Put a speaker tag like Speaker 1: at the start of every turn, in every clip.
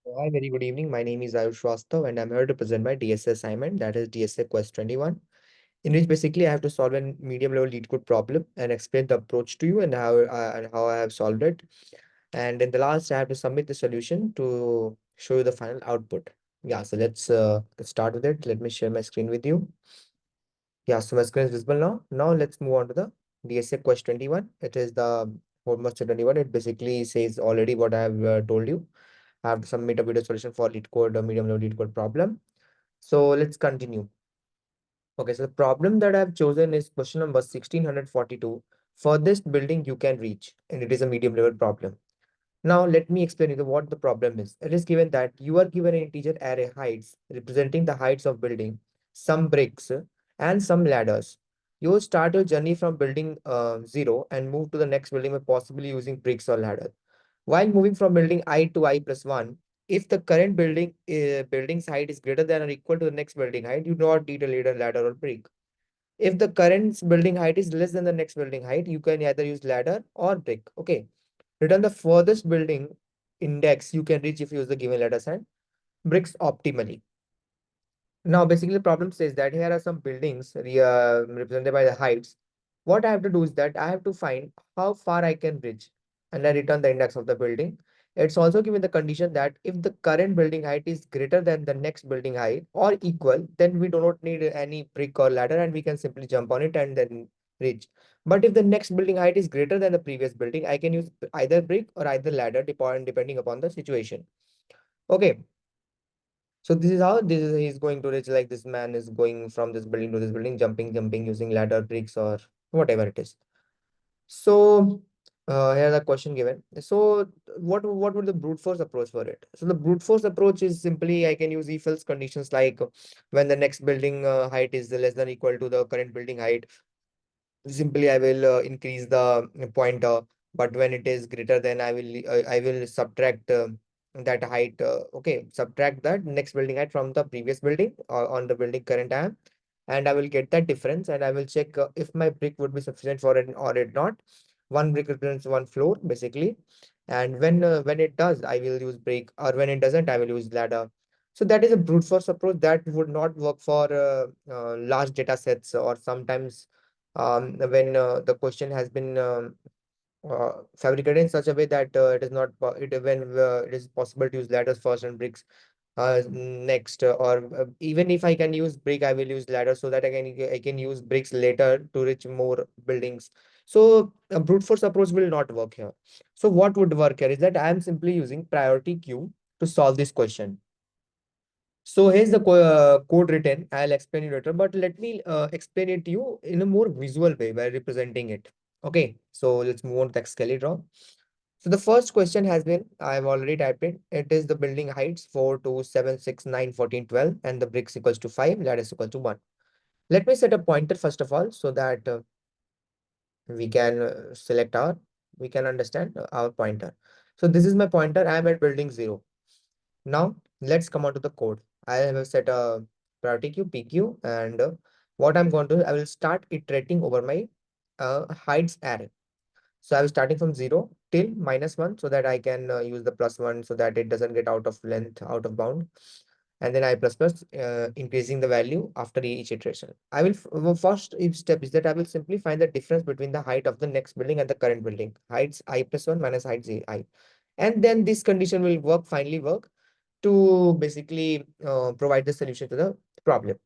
Speaker 1: Hi, very good evening. My name is Ayush Shrestha and I'm here to present my DSA assignment, that is DSA Quest 21, in which basically I have to solve a medium level lead code problem and explain the approach to you and how I have solved it. And in the last, I have to submit the solution to show you the final output. Yeah, so let's get start with it. Let me share my screen with you. Yeah, so my screen is visible now. Now let's move on to the DSA Quest 21. It is the homework 21. It basically says already what I have told you. I have to submit a video solution for lead code, a medium level lead code problem. So let's continue. Okay, so the problem that I've chosen is question number 1642, furthest building you can reach, and it is a medium level problem. Now let me explain you what the problem is. It is given that you are given an integer array heights representing the heights of building, some bricks, and some ladders. You will start your journey from building 0 and move to the next building by possibly using bricks or ladder. While moving from building I to I plus 1, if the current building's height is greater than or equal to the next building height, you do not need a ladder or brick. If the current building height is less than the next building height, you can either use ladder or brick. Okay. Return the furthest building index you can reach if you use the given letters and bricks optimally. Now, basically, the problem says that here are some buildings represented by the heights. What I have to do is that I have to find how far I can reach and I return the index of the building. It's also given the condition that if the current building height is greater than the next building height or equal, then we do not need any brick or ladder and we can simply jump on it and then reach. But if the next building height is greater than the previous building, I can use either brick or either ladder depending upon the situation. Okay, so this is how this is he's going to reach, like this man is going from this building to this building, jumping using ladder, bricks, or whatever it is. So here the question given. So what would the brute force approach for it? So the brute force approach is simply I can use if else conditions like when the next building height is less than or equal to the current building height, simply I will increase the pointer, but when it is greater then I will subtract that height. Okay, subtract that next building height from the previous building on the building current I am, and I will get that difference and I will check if my brick would be sufficient for it or it not. One brick represents one floor basically, and when it does I will use brick, or when it doesn't I will use ladder. So that is a brute force approach that would not work for large data sets, or sometimes when the question has been fabricated in such a way that it is not when it is possible to use ladders first and bricks next, or even if I can use brick, I will use ladder so that I can use bricks later to reach more buildings. So a brute force approach will not work here. So what would work here is that I am simply using priority queue to solve this question. So here's the code written. I'll explain it later, but let me explain it to you in a more visual way by representing it. Okay, so let's move on to the Excalibur. So the first question has been, I've already typed it. It is the building heights 4, 2, 7, 6, 9, 14, 12, and the bricks equals to 5, ladder is equal to 1. Let me set a pointer first of all so that we can we can understand our pointer. So this is my pointer. I am at building 0. Now let's come on to the code. I have set a priority queue PQ, and what I'm going to do, I will start iterating over my heights array. So I'm starting from 0 till -1 so that I can use the +1 so that it doesn't get out of length, out of bound. And then I plus plus increasing the value after each iteration. First step is that I will simply find the difference between the height of the next building and the current building. Heights I plus 1 minus height z I. And then this condition will finally work to basically provide the solution to the problem.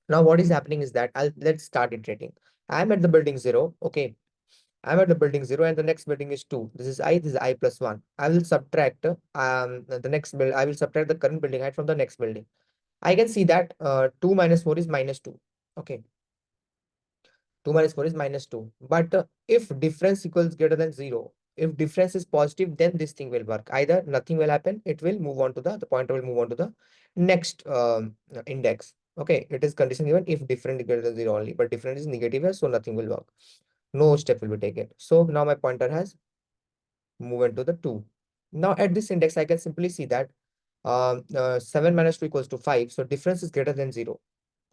Speaker 1: Now what is happening is that let's start iterating. I'm at the building 0. Okay, I'm at the building 0 and the next building is 2. This is I plus 1. I will subtract I will subtract the current building height from the next building. I can see that 2 minus 4 is -2. Okay, 2 minus 4 is -2. But if difference equals greater than 0, if difference is positive, then this thing will work. Either nothing will happen, it will move on to the pointer will move on to the next index. Okay, it is condition given if difference is greater than 0 only, but difference is negative here, so nothing will work. No step will be taken. So now my pointer has moved into the 2. Now at this index, I can simply see that 7 minus 2 equals to 5. So difference is greater than 0.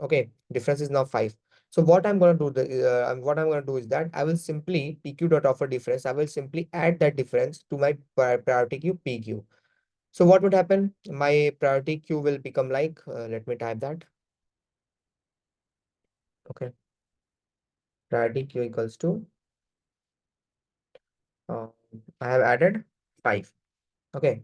Speaker 1: Okay, difference is now 5. So what I'm going to do is that I will simply pq dot offer difference. I will simply add that difference to my priority queue pq. So what would happen? My priority queue will become like, let me type that. Okay. Priority queue equals to, uh, I have added 5. Okay.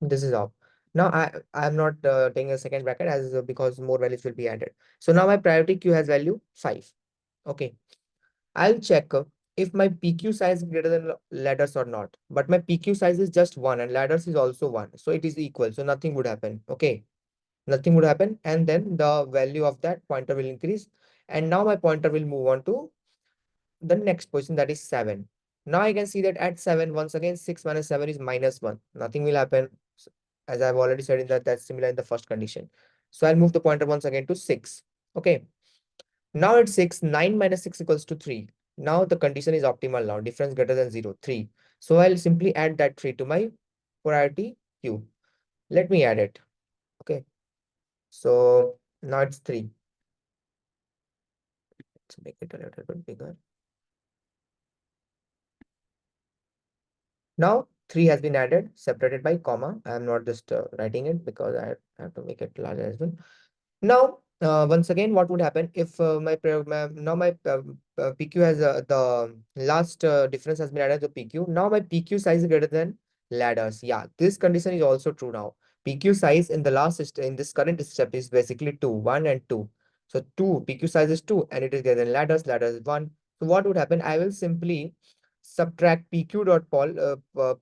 Speaker 1: This is how. Now I'm not taking a second bracket as because more values will be added. So now my priority queue has value 5. Okay. I'll check if my PQ size is greater than ladders or not. But my PQ size is just 1 and ladders is also 1. So it is equal. So nothing would happen. Okay. Nothing would happen. And then the value of that pointer will increase. And now my pointer will move on to the next position, that is 7. Now I can see that at 7, once again, 6 minus 7 is minus 1. Nothing will happen. As I've already said in that's similar in the first condition. So I'll move the pointer once again to 6. Okay. Now it's 6, 9 minus 6 equals to 3. Now the condition is optimal now, difference greater than 0, 3. So I'll simply add that 3 to my priority queue. Let me add it. Okay. So now it's 3. Let's make it a little bit bigger. Now 3 has been added, separated by comma. I am not just writing it because I have to make it larger as well. Now, once again, what would happen if now my PQ has the last difference has been added to PQ. Now my PQ size is greater than ladders. Yeah, this condition is also true now. PQ size in the in this current step is basically 2, 1 and 2. So 2, PQ size is 2 and it is greater than ladders is 1. So what would happen? I will simply subtract PQ dot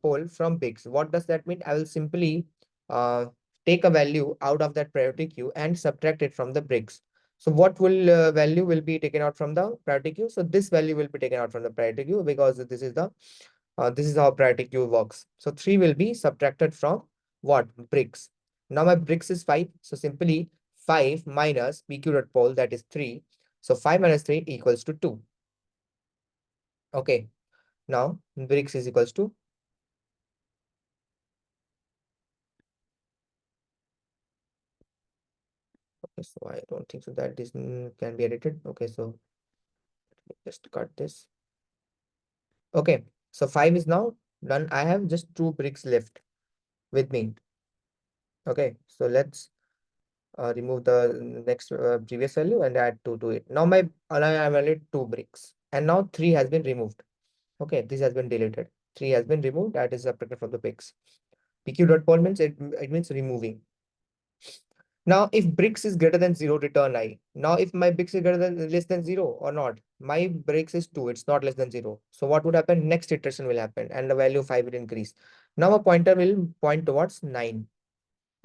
Speaker 1: poll from bigs. What does that mean? I will simply uh, take a value out of that priority queue and subtract it from the bricks. So what will value will be taken out from the priority queue? So this value will be taken out from the priority queue because this is how priority queue works. So 3 will be subtracted from what? Bricks. Now my bricks is 5. So simply 5 minus PQ dot poll, that is 3. So 5 minus 3 equals to 2. Okay. Now bricks is equals to, okay, so I don't think so that this can be edited. Okay, so just cut this. Okay, so 5 is now done. I have just 2 bricks left with me. Okay, so let's remove the next previous value and add 2 to it. Now I have only 2 bricks and now 3 has been removed. Okay, this has been deleted. 3 has been removed. That is separated from the bricks. PQ.poll means it means removing. Now, if bricks is greater than 0, return I. Now, if my bricks is greater than less than 0 or not, my bricks is 2, it's not less than 0. So what would happen? Next iteration will happen and the value of 5 will increase. Now a pointer will point towards 9.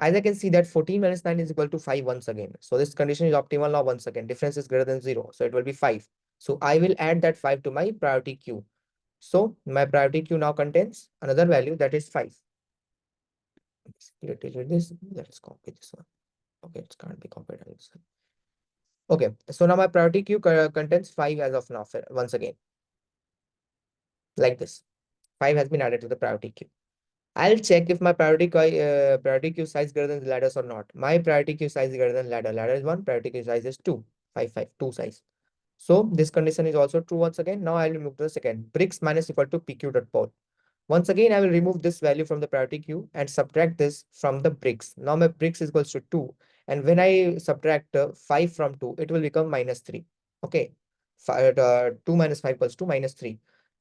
Speaker 1: As I can see that 14 minus 9 is equal to 5 once again. So this condition is optimal now once again. Difference is greater than 0. So it will be 5. So I will add that 5 to my priority queue. So my priority queue now contains another value, that is 5. Let's delete this. Let's copy this one. Okay, it can't be copied on this one. Okay, so now my priority queue contains 5 as of now, once again, like this. 5 has been added to the priority queue. I'll check if my priority queue size is greater than the ladders or not. My priority queue size is greater than ladder. Ladder is 1, priority queue size is 2. 5, 5, 2 size. So this condition is also true once again. Now I will move to the second. Bricks minus equal to PQ dot poll. Once again, I will remove this value from the priority queue and subtract this from the bricks. Now my bricks is equals to 2. And when I subtract 5 from 2, it will become minus 3. Okay. 2 minus 5 equals to minus 3.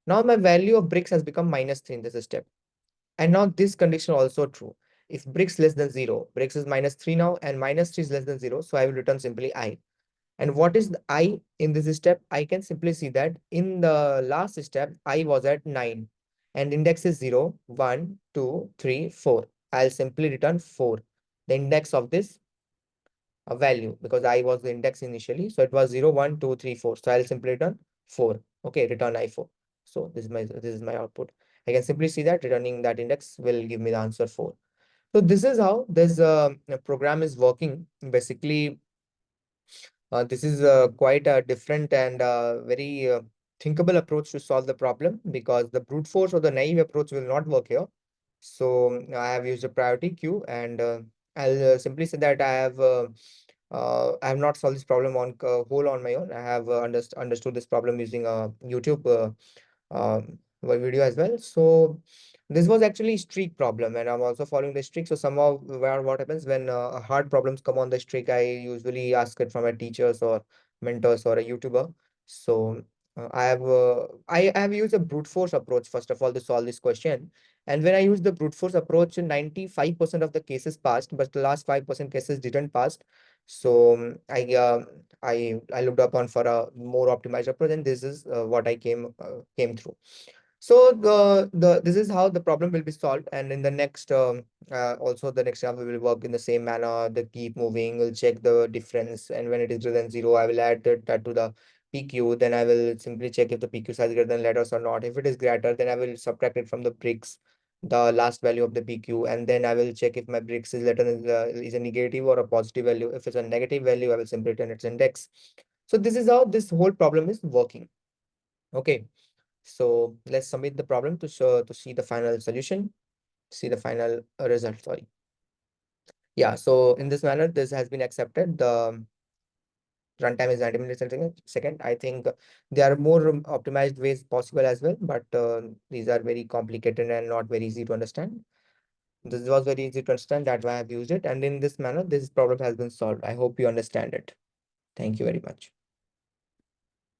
Speaker 1: Now my value of bricks has become minus 3 in this step. And now this condition also true. If bricks less than 0, bricks is minus 3 now and minus 3 is less than 0. So I will return simply I. And what is the I in this step? I can simply see that in the last step, I was at 9 and index is 0, 1, 2, 3, 4. I'll simply return 4, the index of this value, because I was the index initially. So it was 0, 1, 2, 3, 4. So I'll simply return 4. Okay, return I4. So this is my output. I can simply see that returning that index will give me the answer 4. So this is how this program is working. Basically, this is quite a different and very thinkable approach to solve the problem, because the brute force or the naive approach will not work here. So I have used a priority queue, and I'll simply say that I have not solved this problem on whole on my own. I have understood this problem using YouTube video as well. So this was actually streak problem, and I'm also following the streak. So somehow, where what happens when hard problems come on the streak, I usually ask it from my teachers or mentors or a YouTuber. So I have used a brute force approach first of all to solve this question. And when I use the brute force approach, 95% of the cases passed, but the last 5% cases didn't pass. So I looked upon for a more optimized approach, and this is what I came through. So the this is how the problem will be solved. And in the next also the next time we will work in the same manner. The keep moving, we'll check the difference, and when it is greater than zero, I will add that to the PQ. Then I will simply check if the PQ size is greater than letters or not. If it is greater, then I will subtract it from the bricks, the last value of the PQ, and then I will check if my bricks is letter is a negative or a positive value. If it's a negative value, I will simply return its index. So this is how this whole problem is working. Okay, so let's submit the problem to show to see the final solution, see the final result. Sorry. Yeah, so in this manner, this has been accepted. The runtime is 90 minutes and second. I think there are more optimized ways possible as well, but these are very complicated and not very easy to understand. This was very easy to understand. That's why I've used it. And in this manner, this problem has been solved. I hope you understand it. Thank you very much.